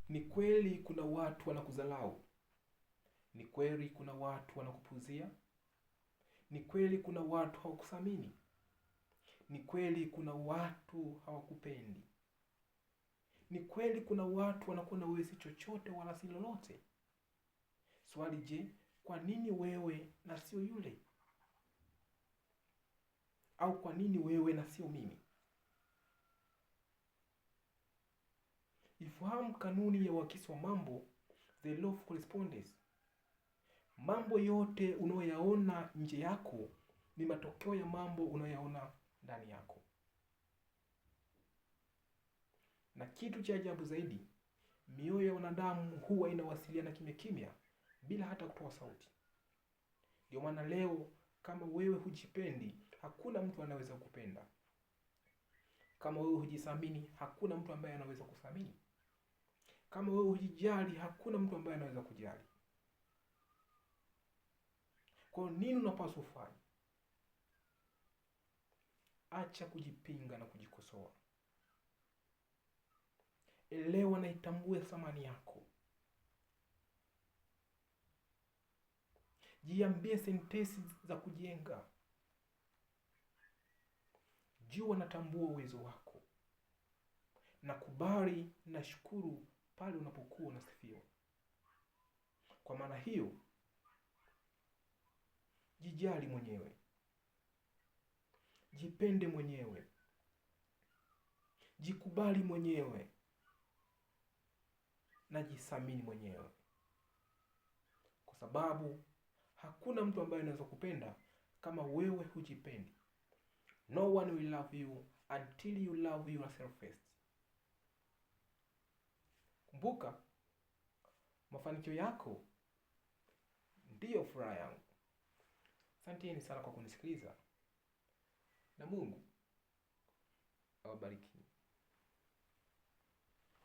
Ni kweli kuna watu wanakudharau. Ni kweli kuna watu wanakupuzia. Ni kweli kuna watu hawakuthamini. Ni kweli kuna watu hawakupendi. Ni kweli kuna watu wanakuona wewe si chochote wala si lolote. Swali, je, kwa nini wewe na sio yule? Au kwa nini wewe na sio mimi? Ifahamu kanuni ya uakisi wa mambo, the law of correspondence. Mambo yote unayoyaona nje yako ni matokeo ya mambo unayoyaona ndani yako. Na kitu cha ajabu zaidi, mioyo ya wanadamu huwa inawasiliana kimya kimya bila hata kutoa sauti. Ndio maana leo, kama wewe hujipendi, hakuna mtu anaweza kukupenda. Kama wewe hujithamini, hakuna mtu ambaye anaweza kuthamini. Kama wewe hujijali, hakuna mtu ambaye anaweza kujali. Kwa nini unapaswa ufanye? Acha kujipinga na kujikosoa. Elewa na itambue thamani yako. Jiambie sentensi za kujenga. Jua natambua uwezo wako. Nakubali na shukuru pale unapokuwa unasifiwa. Kwa maana hiyo, jijali mwenyewe. Jipende mwenyewe. Jikubali mwenyewe. Na jithamini mwenyewe. Kwa sababu hakuna mtu ambaye anaweza kupenda kama wewe hujipendi. No one will love you until you love yourself first. Kumbuka, mafanikio yako ndiyo furaha yangu. Asanteni sana kwa kunisikiliza. Na Mungu awabariki.